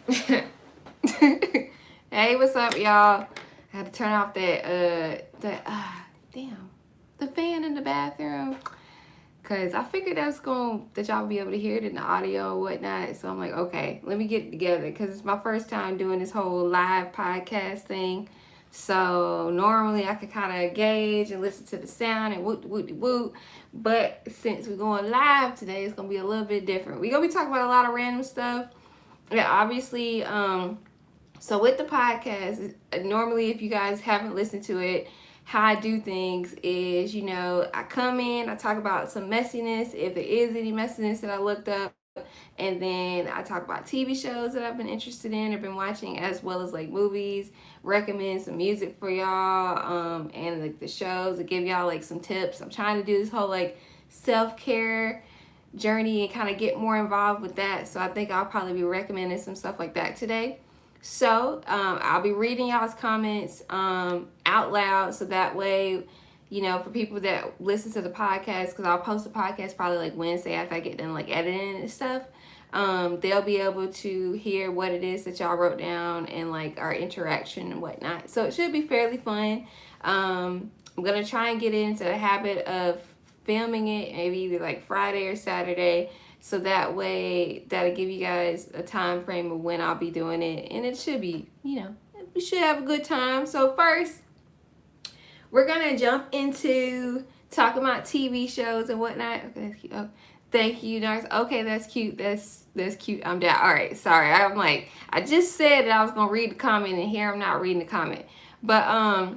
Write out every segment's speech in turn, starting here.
Hey, what's up, y'all? I had to turn off damn, the fan in the bathroom, cause I figured that y'all be able to hear it in the audio or whatnot. So I'm like, okay, let me get it together, cause it's my first time doing this whole live podcast thing. So normally I could kind of gauge and listen to the sound and woot woot woot, but since we're going live today, it's gonna be a little bit different. We're gonna be talking about a lot of random stuff. Yeah, obviously. So with the podcast, normally if you guys haven't listened to it, how I do things is, I come in, I talk about some messiness, if there is any messiness that I looked up, and then I talk about TV shows that I've been interested in or been watching, as well as like movies, recommend some music for y'all, and like the shows, to give y'all like some tips. I'm trying to do this whole like self-care journey and kind of get more involved with that. So I think I'll probably be recommending some stuff like that today. So I'll be reading y'all's comments out loud, so that way, for people that listen to the podcast, because I'll post the podcast probably like Wednesday after I get done like editing and stuff. They'll be able to hear what it is that y'all wrote down and like our interaction and whatnot. So it should be fairly fun. I'm gonna try and get into the habit of filming it maybe either like Friday or Saturday, so that way that'll give you guys a time frame of when I'll be doing it, and it should be, we should have a good time. So first, we're gonna jump into talking about TV shows and whatnot. Okay, that's cute. Oh, thank you, Nurse. Okay, that's cute. That's cute. I'm down. All right, sorry. I'm like, I just said that I was gonna read the comment, and here I'm not reading the comment. But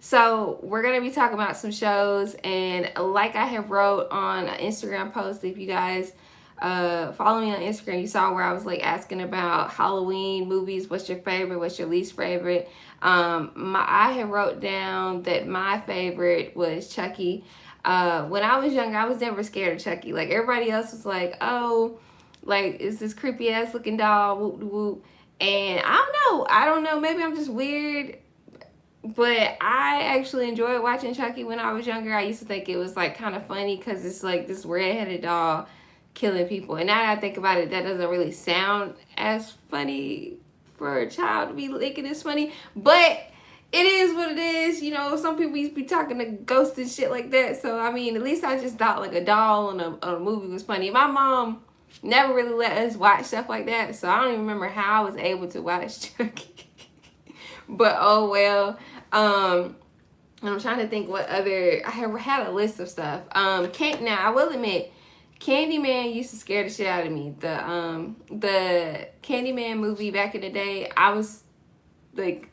so we're gonna be talking about some shows, and like I have wrote on an Instagram post, if you guys follow me on Instagram, you saw where I was like asking about Halloween movies. What's your favorite? What's your least favorite? I had wrote down that my favorite was Chucky. When I was younger, I was never scared of Chucky. Like everybody else was like, oh, like it's this creepy ass looking doll, whoop whoop. And I don't know, maybe I'm just weird, but I actually enjoyed watching Chucky when I was younger. I used to think it was like kind of funny because it's like this redheaded doll killing people. And now that I think about it, that doesn't really sound as funny for a child to be thinking it's funny. But it is what it is. Some people used to be talking to ghosts and shit like that. So, I mean, at least I just thought like a doll on a movie was funny. My mom never really let us watch stuff like that. So, I don't even remember how I was able to watch Chucky. But, oh well. I'm trying to think what other, I had a list of stuff. Now I will admit, Candyman used to scare the shit out of me. The Candyman movie back in the day, I was like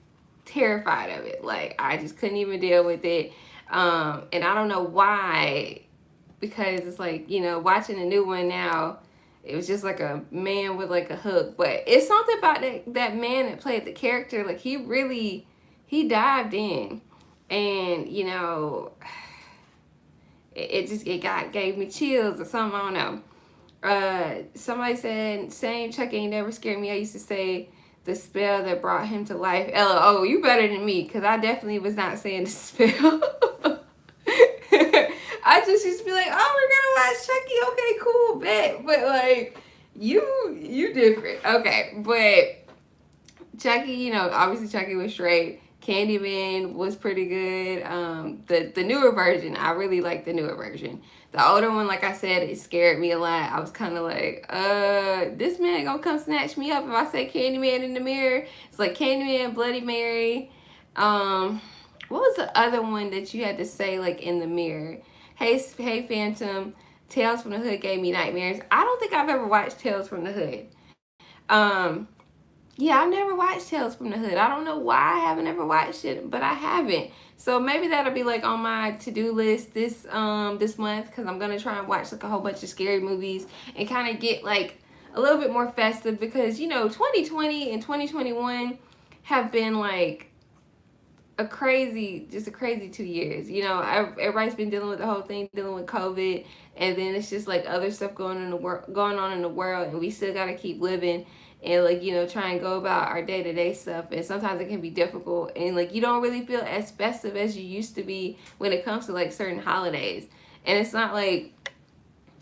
terrified of it. Like I just couldn't even deal with it. And I don't know why, because it's like, watching the new one now, it was just like a man with like a hook. But it's something about that man that played the character. Like he dived in, and it gave me chills or something. I don't know. Somebody said, same, Chuck ain't never scared me. I used to say the spell that brought him to life. Ella, oh, you better than me, because I definitely was not saying the spell. I just used to be like, oh, we're gonna watch Chucky. Okay, cool, bet. But like, you different. Okay, but Chucky, obviously Chucky was straight. Candyman was pretty good. The newer version, I really like the newer version. The older one, like I said, it scared me a lot. I was kind of like, this man gonna come snatch me up if I say Candyman in the mirror. It's like Candyman, Bloody Mary. What was the other one that you had to say like in the mirror? Hey Phantom, Tales from the Hood gave me nightmares. I don't think I've ever watched Tales from the Hood. Yeah, I've never watched Tales from the Hood. I don't know why I haven't ever watched it, but I haven't. So maybe that'll be like on my to-do list this month, because I'm gonna try and watch like a whole bunch of scary movies and kind of get like a little bit more festive, because 2020 and 2021 have been like a crazy 2 years. Everybody's been dealing with the whole thing, dealing with COVID, and then it's just like other stuff going on in the world, and we still gotta keep living and like try and go about our day-to-day stuff. And sometimes it can be difficult, and like you don't really feel as festive as you used to be when it comes to like certain holidays. And it's not like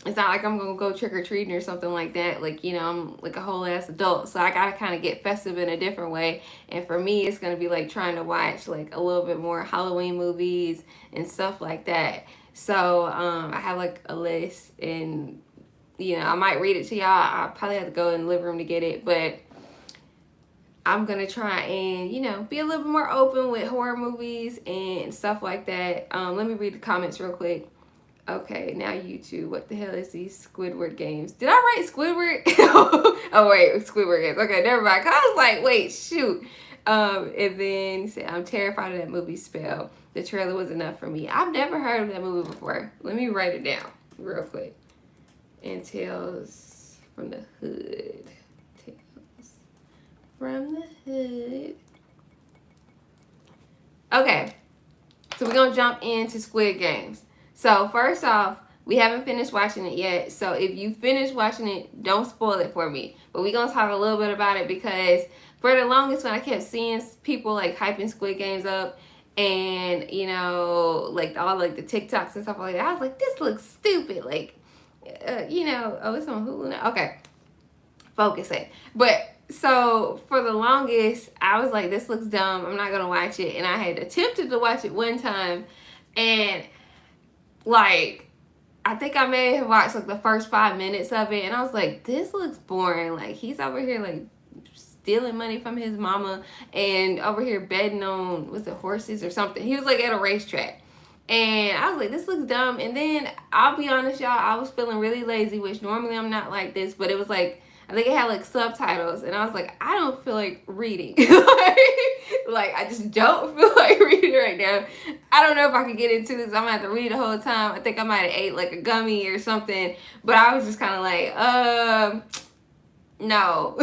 it's not like I'm gonna go trick-or-treating or something like that. Like, you know, I'm like a whole ass adult, so I gotta kind of get festive in a different way. And for me, it's gonna be like trying to watch like a little bit more Halloween movies and stuff like that. So I have like a list, and you know, I might read it to y'all. I probably have to go in the living room to get it, but I'm gonna try and, you know, be a little bit more open with horror movies and stuff like that. Let me read the comments real quick. Okay, now YouTube. What the hell is these Squidward games? Did I write Squidward? Oh wait, Squidward games. Okay, never mind. Cause I was like, wait, shoot. And then he said, I'm terrified of that movie Spell. The trailer was enough for me. I've never heard of that movie before. Let me write it down real quick. And Tales from the Hood. Tales from the Hood. Okay, so we're gonna jump into Squid Games. So first off, we haven't finished watching it yet. So if you finish watching it, don't spoil it for me. But we're going to talk a little bit about it, because for the longest when I kept seeing people like hyping Squid Games up, and, you know, like all like the TikToks and stuff like that, I was like, this looks stupid. Like, you know, oh, it's on Hulu now. Okay, focus it. But so for the longest, I was like, this looks dumb. I'm not going to watch it. And I had attempted to watch it one time, and like, I think I may have watched like the first 5 minutes of it, and I was like, this looks boring. Like, he's over here like stealing money from his mama and over here betting on, was it horses or something? He was like at a racetrack. And I was like, this looks dumb. And then I'll be honest, y'all, I was feeling really lazy, which normally I'm not like this, but it was like, I think it had like subtitles, and I was like, I don't feel like reading. like, I just don't feel like reading right now. I don't know if I can get into this. I'm gonna have to read the whole time. I think I might have ate like a gummy or something, but I was just kind of like, no.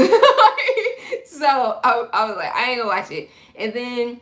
So I was like, I ain't gonna watch it. And then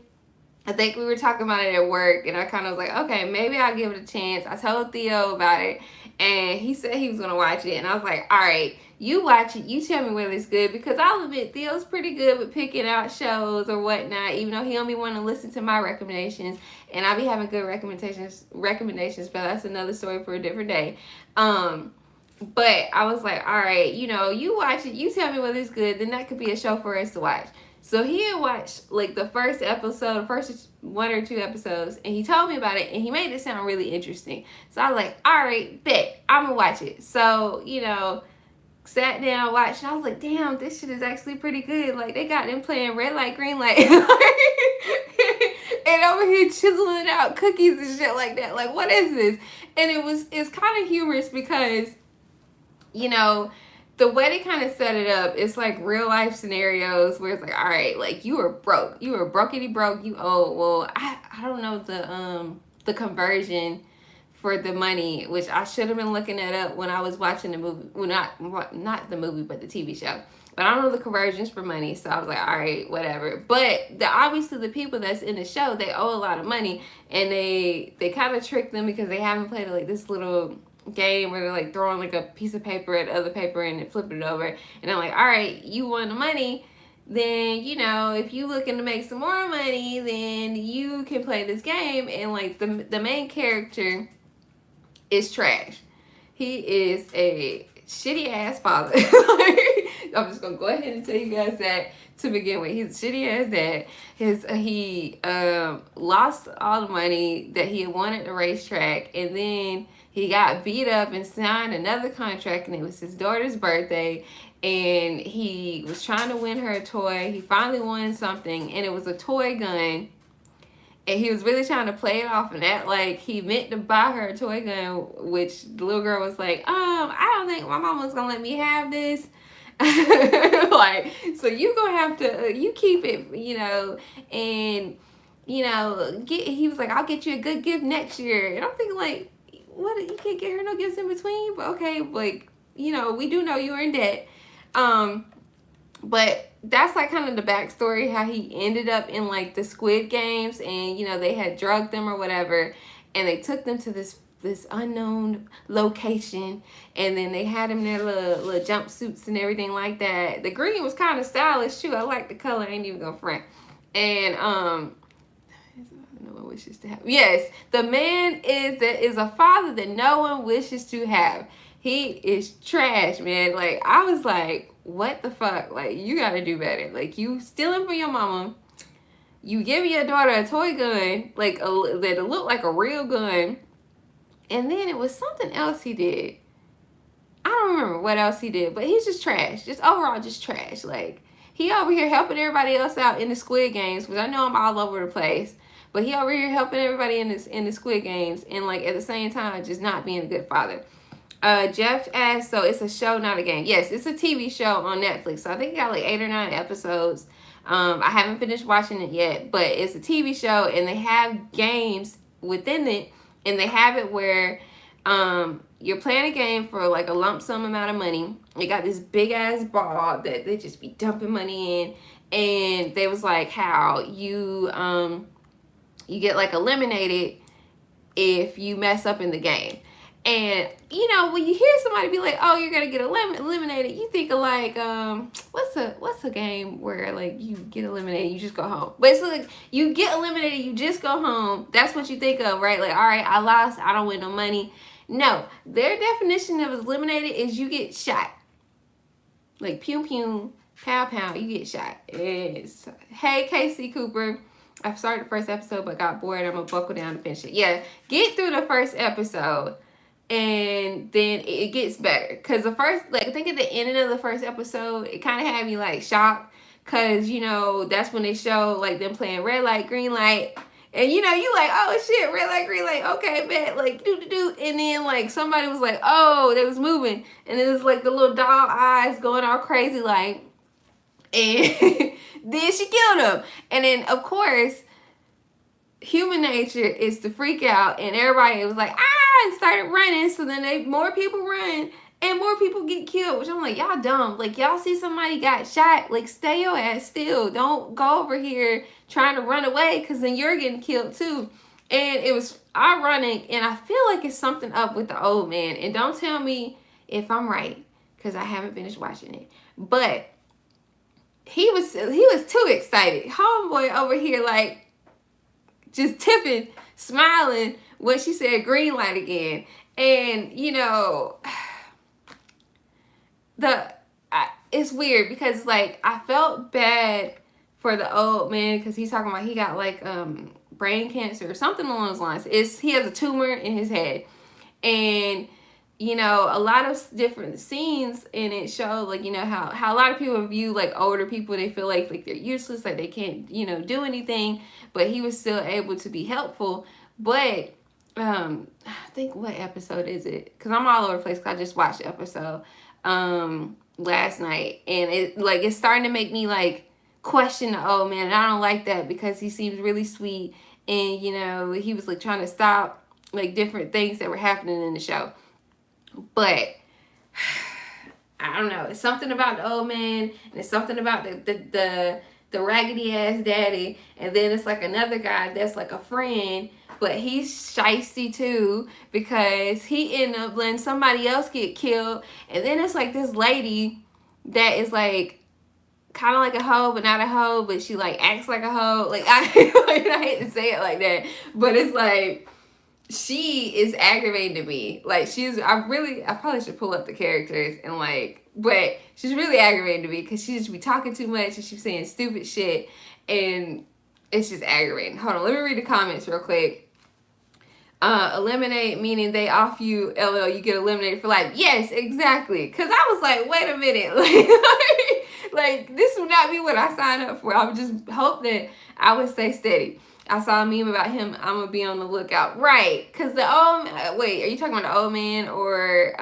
I think we were talking about it at work, and I kind of was like, okay, maybe I'll give it a chance. I told Theo about it, and he said he was gonna watch it, and I was like, all right, you watch it, you tell me whether it's good, because I'll admit Theo's pretty good with picking out shows or whatnot, even though he don't be wanting to listen to my recommendations, and I be having good recommendations, but that's another story for a different day. But I was like, all right, you know, you watch it, you tell me whether it's good, then that could be a show for us to watch. So he had watched like the first episode, the first 1 or 2 episodes, and he told me about it, and he made it sound really interesting. So I was like, all right, bet, I'm gonna watch it. So, you know, sat down, watched, and I was like, damn, this shit is actually pretty good. Like, they got them playing red light, green light, and over here chiseling out cookies and shit like that. Like, what is this? And it's kind of humorous because, you know, the way they kind of set it up, it's like real life scenarios where it's like, all right, like you were broke, brokety broke, you owe, well, I don't know the conversion for the money, which I should have been looking that up when I was watching the movie. Well, not the movie, but the TV show. But I don't know the conversions for money, so I was like, all right, whatever. But obviously the people that's in the show, they owe a lot of money, and they kind of trick them because they haven't played like this little game where they're like throwing like a piece of paper at other paper and then flipping it over. And I'm like, all right, you won the money, then, you know, if you looking to make some more money, then you can play this game. And like the main character is trash. He is a shitty ass father. I'm just gonna go ahead and tell you guys that to begin with. He's a shitty ass dad. He lost all the money that he had won at the racetrack, and then he got beat up and signed another contract, and it was his daughter's birthday, and he was trying to win her a toy. He finally won something, and it was a toy gun. And he was really trying to play it off and act like he meant to buy her a toy gun, which the little girl was like, I don't think my mama's gonna let me have this. Like, so you gonna have to, you keep it, you know, and, you know, he was like, I'll get you a good gift next year. And I'm thinking like, what, you can't get her no gifts in between? But okay, like, you know, we do know you were in debt. But that's like kind of the backstory, how he ended up in like the Squid Games, and, you know, they had drugged them or whatever, and they took them to this unknown location, and then they had him in their little jumpsuits and everything like that. The green was kind of stylish too. I like the color, I ain't even gonna front. And no one wishes to have. Yes, the man is a father that no one wishes to have. He is trash, man. Like, I was like, what the fuck? Like, you gotta do better. Like, you stealing from your mama. You give your daughter a toy gun, like that looked like a real gun. And then it was something else he did. I don't remember what else he did, but he's just trash. Just overall, just trash. Like, he over here helping everybody else out in the Squid Games, which I know I'm all over the place. But he over here helping everybody in the Squid Games, and like at the same time, just not being a good father. Jeff asked, so it's a show, not a game. Yes, it's a TV show on Netflix. So I think it got like 8 or 9 episodes. I haven't finished watching it yet, but it's a TV show, and they have games within it, and they have it where you're playing a game for like a lump sum amount of money. You got this big ass ball that they just be dumping money in, and they was like how you get like eliminated if you mess up in the game. And you know, when you hear somebody be like, oh, you're gonna get eliminated, you think of like what's a game where like you get eliminated, you just go home. But it's like you get eliminated, you just go home. That's what you think of, right? Like, all right, I lost, I don't win no money. No, their definition of eliminated is you get shot. Like pew pew, pow pow, you get shot. It's, hey Casey Cooper, I started the first episode but got bored. I'm gonna buckle down and finish it. Yeah, get through the first episode and then it gets better. Because the first, like, I think at the ending of the first episode, it kind of had me like shocked. Because, you know, that's when they show like them playing red light, green light. And you know, you like, oh shit, red light, green light, okay, bet, like, do. And then like somebody was like, oh, they was moving. And it was like the little doll eyes going all crazy, like, and then she killed him. And then of course, human nature is to freak out, and everybody was like, ah, and started running. So then more people run and more people get killed, which I'm like, y'all dumb. Like, y'all see somebody got shot, like, stay your ass still. Don't go over here trying to run away, because then you're getting killed too. And it was ironic, and I feel like it's something up with the old man. And don't tell me if I'm right, because I haven't finished watching it. But he was too excited. Homeboy over here like just tipping, smiling when she said green light again. And you know, it's weird because like I felt bad for the old man because he's talking about he got like brain cancer or something along those lines. He has a tumor in his head, and you know, a lot of different scenes in it show like, you know, how a lot of people view like older people. They feel like they're useless, like they can't, you know, do anything, but he was still able to be helpful. But I think, what episode is it? Because I'm all over the place because I just watched the episode last night, and it's starting to make me like question the old man, and I don't like that because he seems really sweet, and you know, he was like trying to stop like different things that were happening in the show. But I don't know. It's something about the old man, and it's something about the raggedy ass daddy, and then it's like another guy that's like a friend, but he's shysty too because he ended up letting somebody else get killed. And then it's like this lady that is like kind of like a hoe, but not a hoe, but she like acts like a hoe. Like I hate to say it like that, but it's like, she is aggravating to me. Like, I probably should pull up the characters and like, but she's really aggravating to me because she just be talking too much and she's saying stupid shit, and it's just aggravating. Hold on, let me read the comments real quick. Eliminate, meaning they off you, LL, you get eliminated for life. Yes, exactly. Because I was like, wait a minute. Like, this would not be what I signed up for. I would just hope that I would stay steady. I saw a meme about him. I'm going to be on the lookout. Right. Because the old... wait, are you talking about the old man or...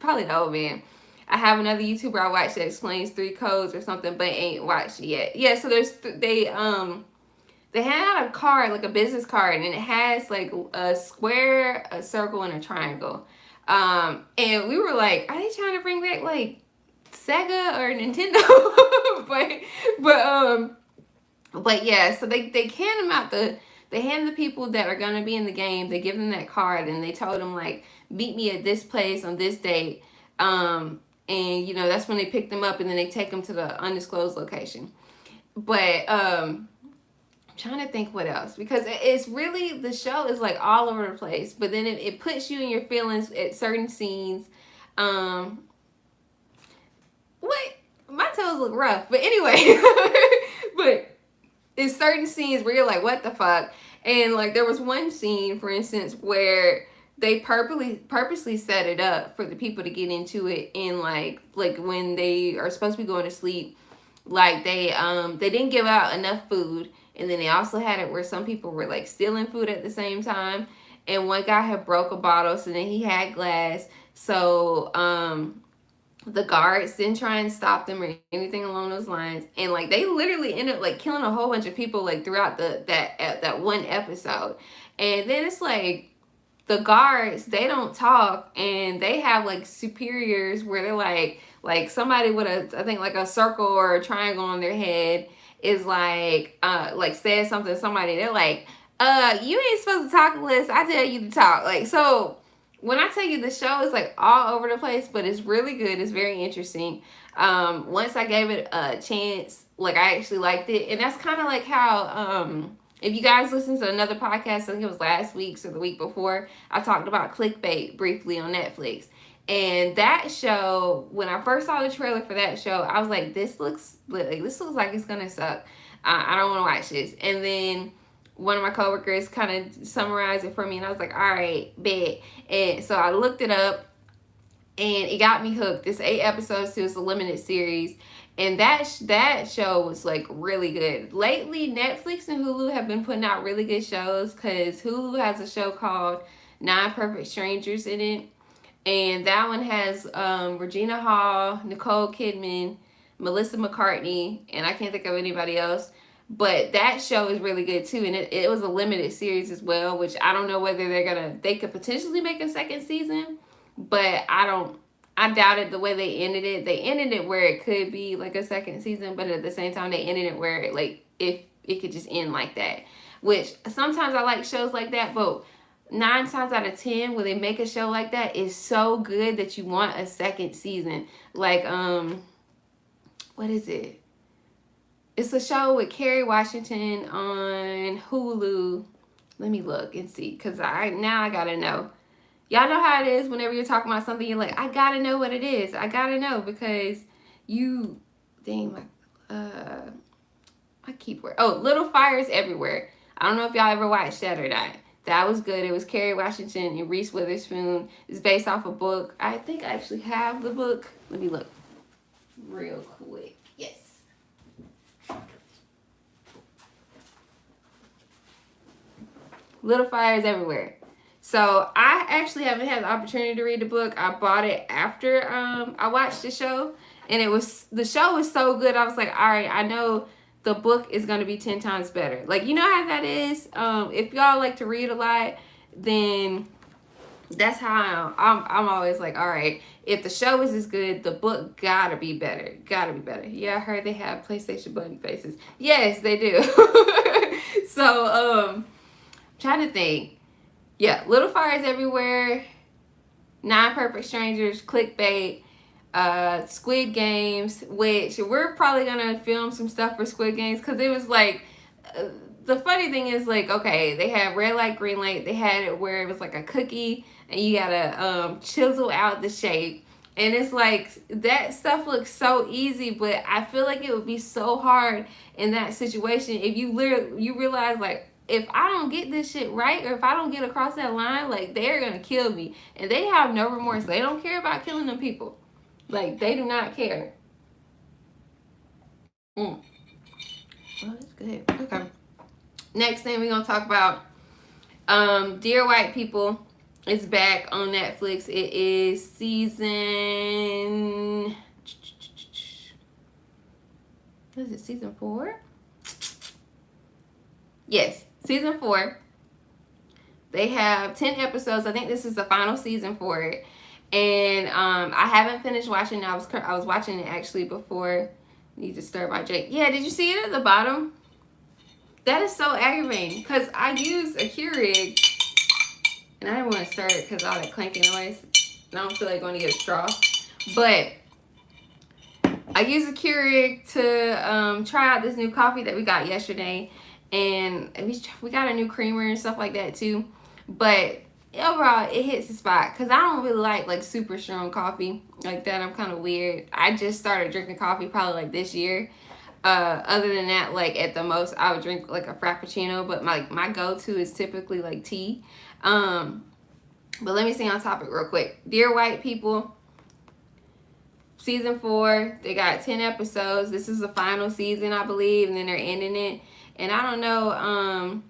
probably the old man. I have another YouTuber I watch that explains 3 codes or something, but ain't watched it yet. Yeah, so they hand out a card, like a business card, and it has like a square, a circle, and a triangle. And we were like, are they trying to bring back like Sega or Nintendo? But yeah, so they hand them out they hand the people that are gonna be in the game, they give them that card, and they told them like, meet me at this place on this date. And you know, that's when they pick them up, and then they take them to the undisclosed location. But I'm trying to think what else, because it's really, the show is like all over the place, but then it puts you in your feelings at certain scenes. What? My toes look rough. But anyway, but it's certain scenes where you're like, what the fuck? And like there was one scene, for instance, where they purposely set it up for the people to get into it, and like when they are supposed to be going to sleep, like they didn't give out enough food, and then they also had it where some people were like stealing food at the same time, and one guy had broke a bottle, so then he had glass, so the guards didn't try and stop them or anything along those lines, and like they literally ended up like killing a whole bunch of people like throughout that one episode. And then it's like the guards, they don't talk, and they have like superiors where they're like somebody with a, I think like a circle or a triangle on their head is like says something to somebody, they're like, you ain't supposed to talk unless I tell you to talk. Like, so when I tell you, the show is like all over the place, but it's really good. It's very interesting. Once I gave it a chance, like I actually liked it. And that's kind of like how, if you guys listen to another podcast, I think it was last week's or the week before, I talked about clickbait briefly on Netflix. And that show, when I first saw the trailer for that show, I was like, this looks like it's gonna suck. I don't want to watch this. And then one of my coworkers kind of summarized it for me, and I was like, all right, bet. And so I looked it up, and it got me hooked. It's 8 episodes too. It's a limited series, and that show was like really good. Lately, Netflix and Hulu have been putting out really good shows, because Hulu has a show called 9 Perfect Strangers in it, and that one has Regina Hall, Nicole Kidman, Melissa McCartney, and I can't think of anybody else. But that show is really good too, and it was a limited series as well, which I don't know whether they could potentially make a second season, but I doubt it. The way they ended it where it could be like a second season, but at the same time they ended it where it, like, if it could just end like that, which sometimes I like shows like that, but 9 times out of 10 when they make a show like that, it's so good that you want a second season. Like what is it? It's a show with Kerry Washington on Hulu. Let me look and see, because I gotta know. Y'all know how it is whenever you're talking about something, you're like, I gotta know what it is. I gotta know, because you, dang, my keyboard. Oh, Little Fires Everywhere. I don't know if y'all ever watched that or not. That was good. It was Kerry Washington and Reese Witherspoon. It's based off a book. I think I actually have the book. Let me look real quick. Yes. Little Fires Everywhere. So I actually haven't had the opportunity to read the book. I bought it after I watched the show, and the show was so good. I was like, all right, I know the book is going to be 10 times better. Like, you know how that is. If y'all like to read a lot, then that's how I'm always like, all right, if the show is as good, the book gotta be better. Gotta be better. Yeah, I heard they have PlayStation button faces. Yes, they do. So trying to think. Yeah, Little Fires Everywhere, 9 Perfect Strangers, Clickbait, Squid Games, which we're probably gonna film some stuff for Squid Games, because it was like, the funny thing is, like, okay, they had red light, green light. They had it where it was like a cookie, and you gotta chisel out the shape. And it's like, that stuff looks so easy, but I feel like it would be so hard in that situation if you realize, like, if I don't get this shit right, or if I don't get across that line, like, they're gonna kill me. And they have no remorse. They don't care about killing them people. Like, they do not care. Oh, that's good. Okay. Next thing we're gonna talk about, Dear White People is back on Netflix. It is season, what is it, season 4? Yes, season 4. They have 10 episodes. I think this is the final season for it. And I haven't finished watching it. I was watching it actually before. Need to stir my drink. Yeah, did you see it at the bottom? That is so aggravating, because I used a Keurig, and I didn't want to stir it because all that clanking noise. And I don't feel like going to get a straw. But I used a Keurig to try out this new coffee that we got yesterday. And we got a new creamer and stuff like that too. But overall it hits the spot because I don't really like super strong coffee like that. I'm kind of weird. I just started drinking coffee probably like this year. Other than that, like at the most I would drink like a frappuccino, but my go-to is typically like tea. But let me stay on topic real quick. Dear White People, season 4, they got 10 episodes. This is the final season, I believe, and then they're ending it. And I don't know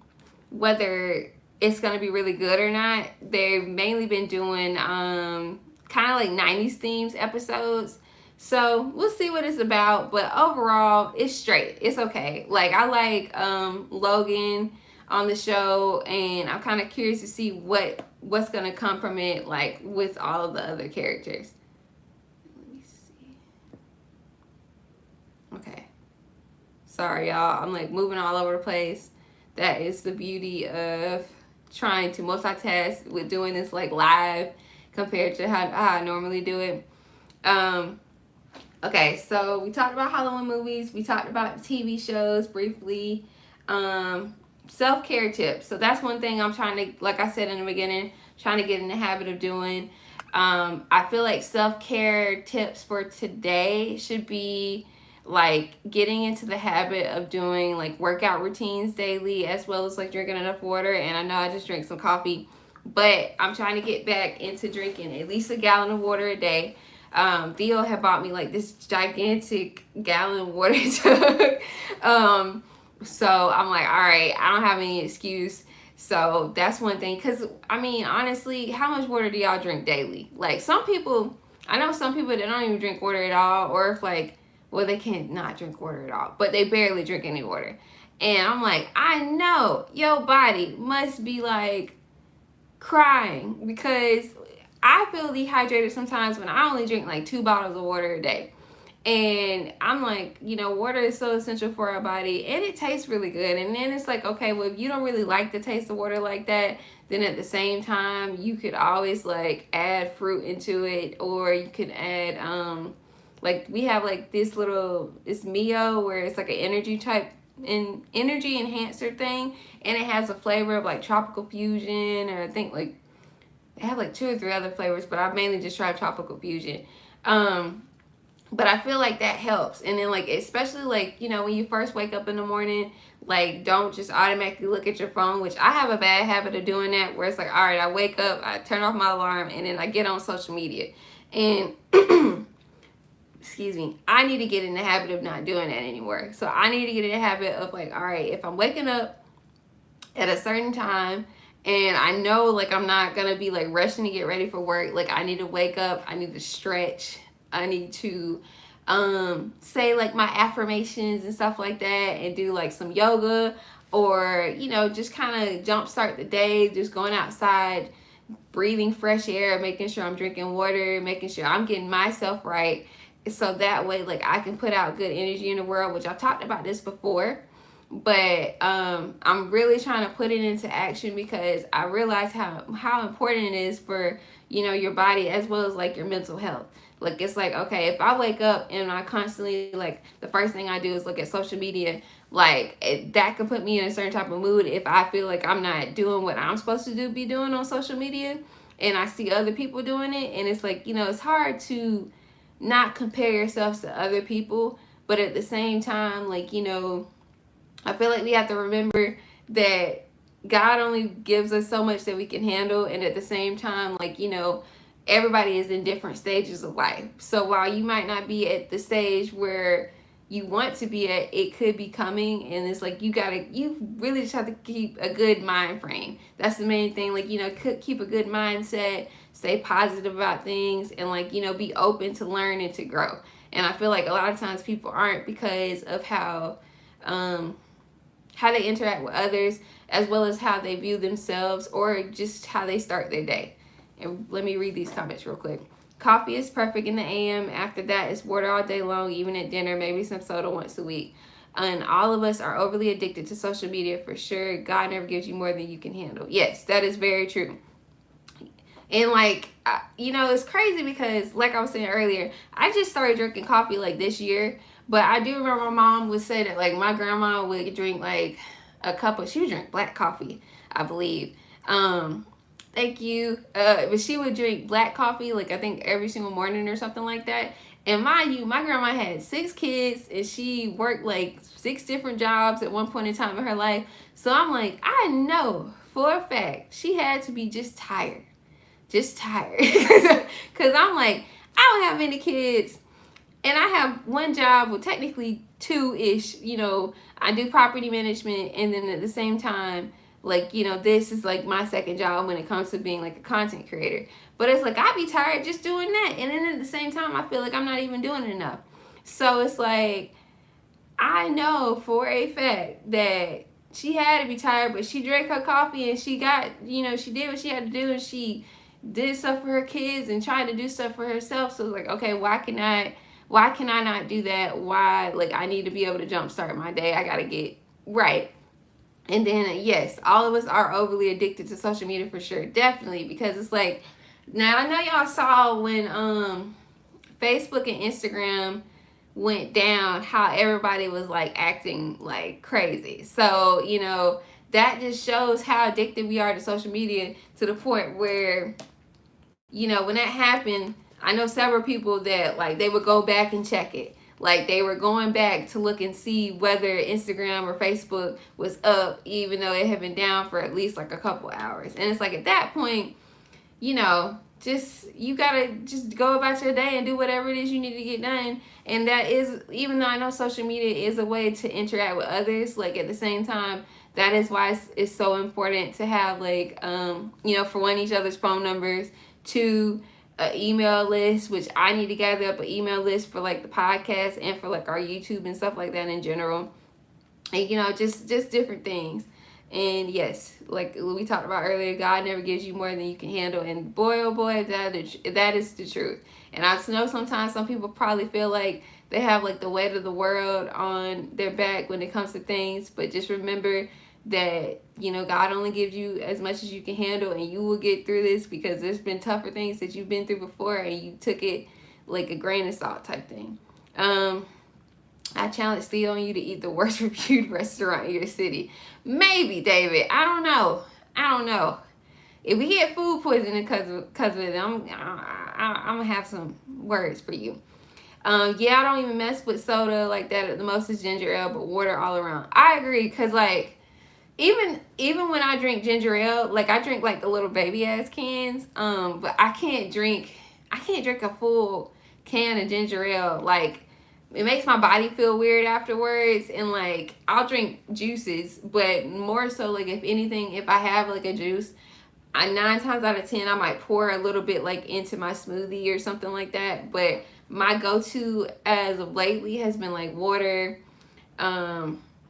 whether it's gonna be really good or not. They've mainly been doing kind of like 90s themes episodes. So we'll see what it's about. But overall, it's straight. It's okay. Like I like Logan on the show, and I'm kind of curious to see what's gonna come from it, like with all of the other characters. Let me see. Okay. Sorry, y'all. I'm like moving all over the place. That is the beauty of trying to multitask with doing this like live compared to how I normally do it. Okay, so we talked about Halloween movies. We talked about TV shows briefly. Self-care tips. So that's one thing I'm trying to, like I said in the beginning, trying to get in the habit of doing. I feel like self-care tips for today should be like getting into the habit of doing like workout routines daily, as well as like drinking enough water. And I know I just drank some coffee, but I'm trying to get back into drinking at least a gallon of water a day. Theo had bought me like this gigantic gallon water jug. So I'm like, all right, I don't have any excuse. So that's one thing. Because, I mean, honestly, how much water do y'all drink daily? Like, some people, I know some people that don't even drink water at all. Or if, like, well, they can't not drink water at all. But they barely drink any water. And I'm like, I know your body must be, like, crying. Because I feel dehydrated sometimes when I only drink, like, 2 bottles of water a day. And I'm like, you know, water is so essential for our body, and it tastes really good. And then it's like, okay, well, if you don't really like the taste of water like that, then at the same time, you could always like add fruit into it, or you could add, like we have like this little, it's Mio, where it's like an energy enhancer thing, and it has a flavor of like tropical fusion, or I think like they have like 2 or 3 other flavors, but I've mainly just tried tropical fusion. But I feel like that helps. And then, like, especially, like, you know, when you first wake up in the morning, like, don't just automatically look at your phone, which I have a bad habit of doing that, where it's like, all right, I wake up, I turn off my alarm, and then I get on social media. And, excuse me, I need to get in the habit of not doing that anymore. So I need to get in the habit of, like, all right, if I'm waking up at a certain time, and I know, like, I'm not going to be, like, rushing to get ready for work, like, I need to wake up, I need to stretch, I need to say like my affirmations and stuff like that, and do like some yoga, or you know, just kind of jumpstart the day, just going outside, breathing fresh air, making sure I'm drinking water, making sure I'm getting myself right, so that way like I can put out good energy in the world, which I've talked about this before. But I'm really trying to put it into action, because I realize how important it is for, you know, your body as well as like your mental health. Like, it's like, okay, if I wake up and I constantly, like, the first thing I do is look at social media, like, that could put me in a certain type of mood if I feel like I'm not doing what I'm supposed to be doing on social media, and I see other people doing it, and it's like, you know, it's hard to not compare yourselves to other people, but at the same time, like, you know, I feel like we have to remember that God only gives us so much that we can handle, and at the same time, like, you know, everybody is in different stages of life. So while you might not be at the stage where you want to be at, it could be coming, and it's like you really just have to keep a good mind frame. That's the main thing. Like, you know, keep a good mindset, stay positive about things, and like, you know, be open to learn and to grow. And I feel like a lot of times people aren't, because of how they interact with others, as well as how they view themselves, or just how they start their day. And let me read these comments real quick. Coffee is perfect in the AM. After that, it's water all day long, even at dinner, maybe some soda once a week. And all of us are overly addicted to social media for sure. God never gives you more than you can handle. Yes, that is very true. And like, you know, it's crazy because like I was saying earlier, I just started drinking coffee like this year. But I do remember my mom would say that like my grandma would drink like a cup of, she would drink black coffee, I believe. Thank you. But she would drink black coffee, like I think every single morning or something like that. And mind you, my grandma had 6 kids and she worked like 6 different jobs at one point in time in her life. So I'm like, I know for a fact she had to be just tired. Just tired. Because I'm like, I don't have any kids. And I have one job, well, technically two-ish. You know, I do property management, and then at the same time, like, you know, this is like my second job when it comes to being like a content creator. But it's like I be tired just doing that, and then at the same time, I feel like I'm not even doing enough. So it's like I know for a fact that she had to be tired, but she drank her coffee and she got, you know, she did what she had to do, and she did stuff for her kids and tried to do stuff for herself. So it's like, okay, why can I not do that? Why, like, I need to be able to jumpstart my day. I gotta get right. And then, yes, all of us are overly addicted to social media for sure. Definitely. Because it's like, now I know y'all saw when Facebook and Instagram went down, how everybody was like acting like crazy. So, you know, that just shows how addicted we are to social media, to the point where, you know, when that happened, I know several people that like they would go back and check it. Like they were going back to look and see whether Instagram or Facebook was up, even though it had been down for at least like a couple hours. And it's like at that point, you know, just you gotta just go about your day and do whatever it is you need to get done. And that is, even though I know social media is a way to interact with others, like at the same time, that is why it's so important to have like you know, for one, each other's phone numbers, two, an email list, which I need to gather up an email list for like the podcast and for like our YouTube and stuff like that in general. And you know, just different things. And yes, like we talked about earlier, God never gives you more than you can handle. And boy, oh boy, that is the truth. And I know sometimes some people probably feel like they have like the weight of the world on their back when it comes to things. But just remember that, you know, God only gives you as much as you can handle, and you will get through this, because there's been tougher things that you've been through before and you took it like a grain of salt type thing. I challenge Theo on you to eat the worst reviewed restaurant in your city. Maybe, David. I don't know. If we get food poisoning because of it, I'm gonna have some words for you. Yeah, I don't even mess with soda like that. The most is ginger ale, but water all around. I agree, because like even when I drink ginger ale, like I drink like the little baby ass cans. But I can't drink a full can of ginger ale. Like, it makes my body feel weird afterwards. And like I'll drink juices, but more so like, if anything, if I have like a juice, 9 times out of 10 I might pour a little bit like into my smoothie or something like that. But my go-to as of lately has been like water,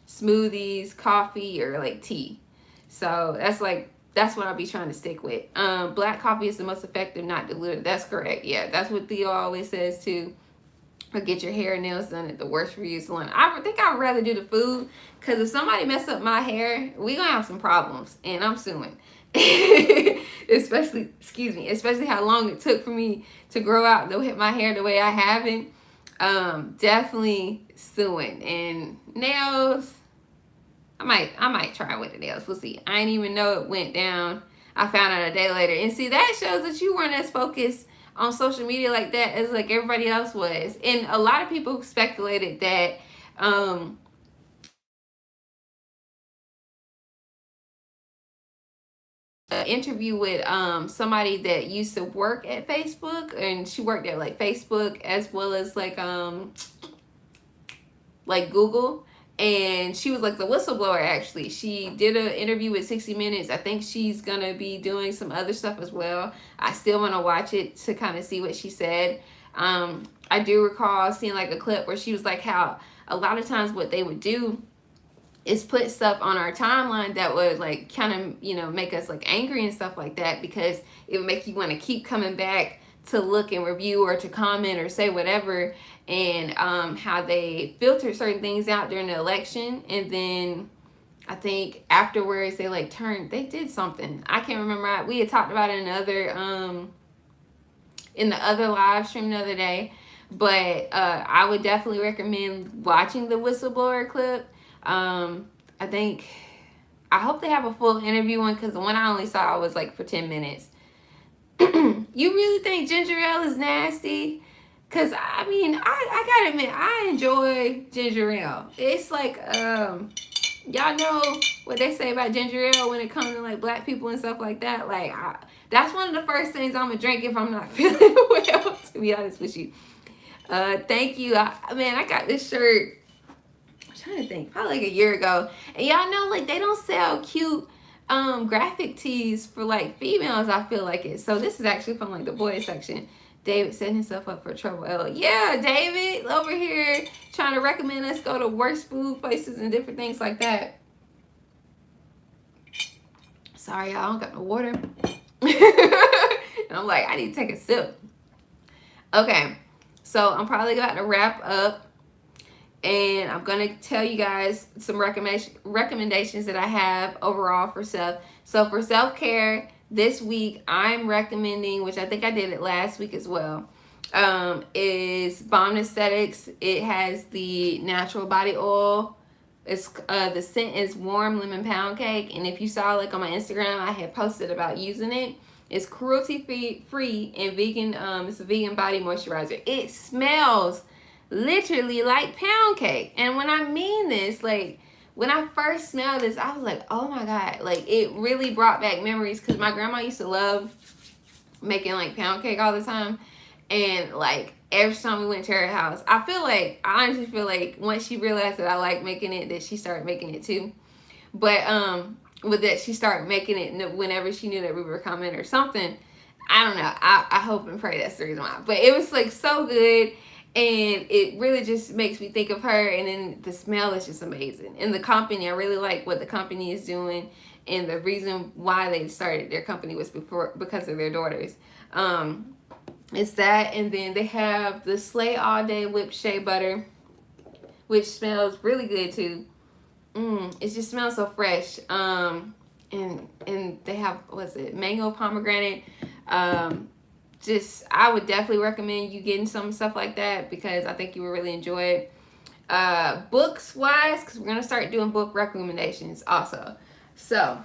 smoothies, coffee, or like tea. So that's what I'll be trying to stick with. Black coffee is the most effective, not diluted. That's correct. Yeah, that's what Theo always says too. Or get your hair and nails done at the worst for you salon. I think I'd rather do the food, because if somebody mess up my hair, we gonna have some problems, and I'm suing. especially how long it took for me to grow out my hair the way I haven't. Definitely suing. And nails, I might try with the nails. We'll see. I didn't even know it went down. I found out a day later. And see, that shows that you weren't as focused on social media like that as like everybody else was. And a lot of people speculated that an interview with somebody that used to work at Facebook, and she worked at like Facebook as well as like Google. And she was like the whistleblower. Actually, she did an interview with 60 Minutes. I think she's gonna be doing some other stuff as well. I still want to watch it to kind of see what she said. I do recall seeing like a clip where she was like how a lot of times what they would do is put stuff on our timeline that would like kind of, you know, make us like angry and stuff like that, because it would make you want to keep coming back to look and review or to comment or say whatever. And how they filter certain things out during the election, and then I think afterwards they like they did something. I can't remember. We had talked about it in the other live stream the other day. But I would definitely recommend watching the whistleblower clip. I think I hope they have a full interview one, because the one I only saw was like for 10 minutes. You really think ginger ale is nasty? Because I mean, I gotta admit, I enjoy ginger ale. It's like, y'all know what they say about ginger ale when it comes to like black people and stuff like that. Like, that's one of the first things I'm gonna drink if I'm not feeling well, to be honest with you. Thank you. Man, I got this shirt, I'm trying to think, probably like a year ago. And y'all know, like, they don't sell cute graphic tees for like females, I feel like it. So this is actually from like the boys section. David setting himself up for trouble. Yeah, David over here trying to recommend us go to worst food places and different things like that. Sorry, y'all, I don't got no water. And I'm like, I need to take a sip. Okay, so I'm probably about to wrap up. And I'm going to tell you guys some recommendations that I have overall for self. So for self-care, this week I'm recommending, which I think I did it last week as well, is th&ce. It has the natural body oil. It's the scent is warm lemon pound cake. And if you saw like on my Instagram, I had posted about using it. It's cruelty free and vegan. It's a vegan body moisturizer. It smells literally like pound cake. And when I mean this, like, when I first smelled this, I was like, oh my God. Like, it really brought back memories, because my grandma used to love making like pound cake all the time. And like every time we went to her house, I honestly feel like once she realized that I like making it, that she started making it too. But with that, she started making it whenever she knew that we were coming or something. I don't know. I hope and pray that's the reason why. But it was like so good. And it really just makes me think of her. And then the smell is just amazing. And the company, I really like what the company is doing. And the reason why they started their company was because of their daughters. It's that. And then they have the Slay All Day Whipped Shea Butter, which smells really good too. It just smells so fresh. And they have, what's it, mango pomegranate. I would definitely recommend you getting some stuff like that, because I think you will really enjoy it. Books wise, because we're going to start doing book recommendations also. So,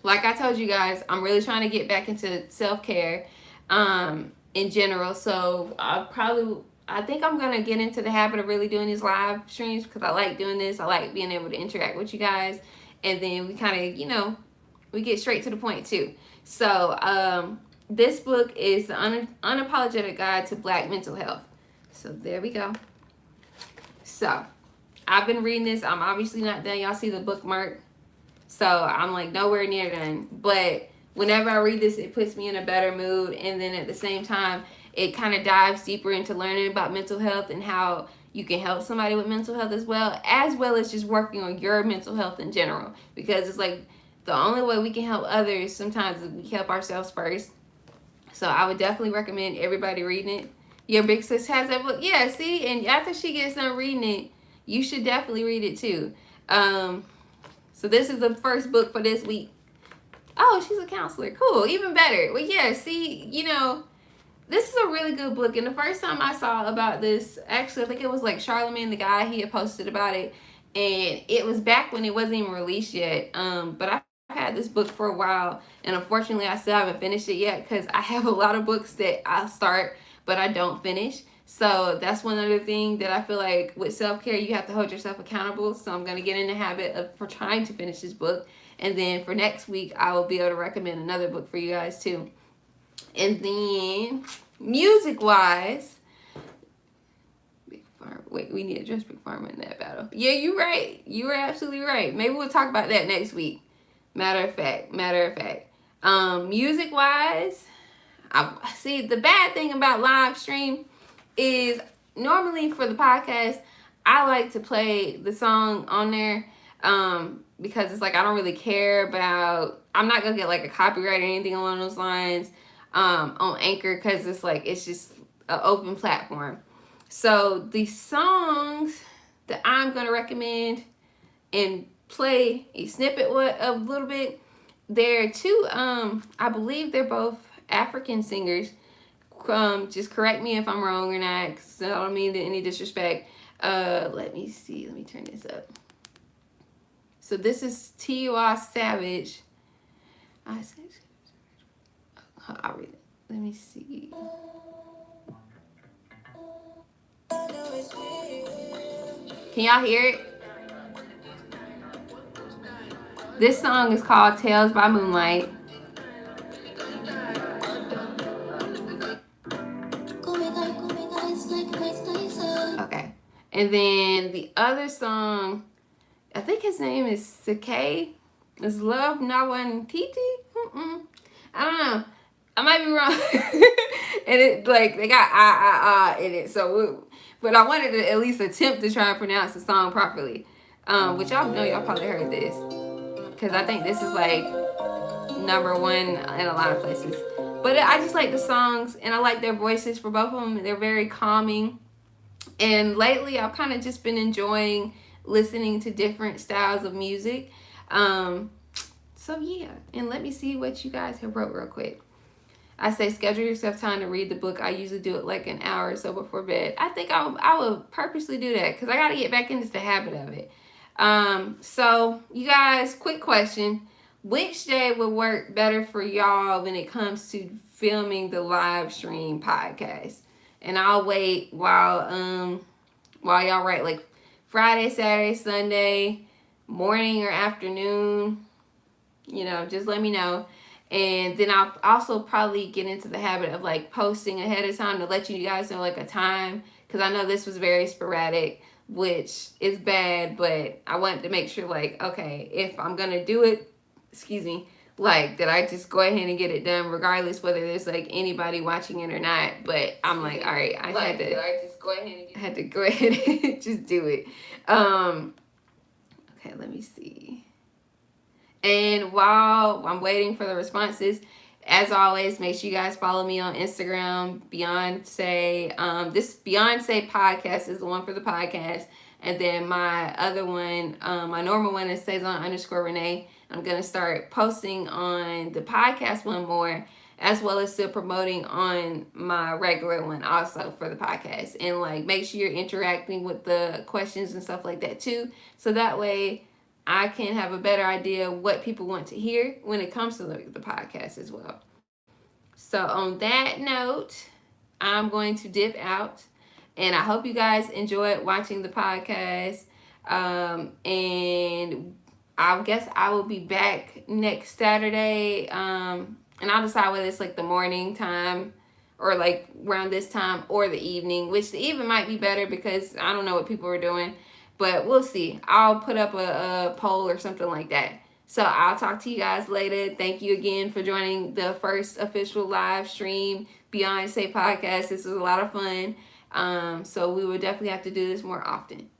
like I told you guys, I'm really trying to get back into self-care in general. So, I think I'm going to get into the habit of really doing these live streams, because I like doing this. I like being able to interact with you guys. And then we kind of, we get straight to the point too. So, this book is The Unapologetic Guide to Black Mental Health. So there we go. So I've been reading this. I'm obviously not done. Y'all see the bookmark. So I'm like nowhere near done. But whenever I read this, it puts me in a better mood. And then at the same time, it kind of dives deeper into learning about mental health and how you can help somebody with mental health as well as just working on your mental health in general. Because it's like the only way we can help others sometimes is we help ourselves first. So I would definitely recommend everybody reading it. Your big sis has that book. Yeah, see? And after she gets done reading it, you should definitely read it too. So this is the first book for this week. Oh, she's a counselor. Cool. Even better. Well, yeah, see, this is a really good book. And the first time I saw about this, actually, I think it was like Charlemagne, the guy, he had posted about it. And it was back when it wasn't even released yet. But I've had this book for a while, and unfortunately I still haven't finished it yet, because I have a lot of books that I start but I don't finish. So that's one other thing that I feel like with self-care, you have to hold yourself accountable. So I'm going to get in the habit of trying to finish this book, and then for next week I will be able to recommend another book for you guys too. And then music wise, wait, we need to address Big Pharma in that battle. Yeah, you're right. You were absolutely right. Maybe we'll talk about that next week. Matter of fact. Music wise, I see the bad thing about live stream is normally for the podcast, I like to play the song on there because it's like I don't really care about, I'm not gonna get like a copyright or anything along those lines on Anchor, because it's like it's just an open platform. So the songs that I'm gonna recommend and play a snippet a little bit, they're two I believe they're both African singers. Just correct me if I'm wrong or not, because I don't mean any disrespect. Let me see, let me turn this up. So this is T.U.R. Savage. I'll read it. Let me see. Can y'all hear it? This song is called Tales by Moonlight. Okay. And then the other song, I think his name is th&ce. It's Love Not One Titi. I don't know. I might be wrong. And it like they got in it. So, but I wanted to at least attempt to try and pronounce the song properly. Which y'all know, y'all probably heard this, because I think this is like #1 in a lot of places. But I just like the songs, and I like their voices for both of them. They're very calming. And lately, I've kind of just been enjoying listening to different styles of music. So yeah, and let me see what you guys have wrote real quick. I say schedule yourself time to read the book. I usually do it like an hour or so before bed. I think I will purposely do that because I got to get back into the habit of it. So you guys, quick question. Which day would work better for y'all when it comes to filming the live stream podcast? And I'll wait while y'all write, like Friday, Saturday, Sunday, morning or afternoon. You know, just let me know. And then I'll also probably get into the habit of like posting ahead of time to let you guys know like a time, because I know this was very sporadic, which is bad, but I wanted to make sure like, okay, if I'm gonna do it, like that I just go ahead and get it done regardless whether there's like anybody watching it or not. But I'm like, all right, I had to go ahead and just do it. Okay, let me see. And while I'm waiting for the responses, as always, make sure you guys follow me on Instagram, BeyondCe. This BeyondCe podcast is the one for the podcast. And then my other one, my normal one is Saison_Renee. I'm going to start posting on the podcast one more, as well as still promoting on my regular one also for the podcast. And like, make sure you're interacting with the questions and stuff like that too. So that way I can have a better idea of what people want to hear when it comes to the podcast as well. So on that note, I'm going to dip out, and I hope you guys enjoyed watching the podcast. And I guess I will be back next Saturday. And I'll decide whether it's like the morning time or like around this time or the evening, which the evening might be better because I don't know what people are doing. But we'll see. I'll put up a poll or something like that. So I'll talk to you guys later. Thank you again for joining the first official live stream BeyondCe podcast. This was a lot of fun. So we will definitely have to do this more often.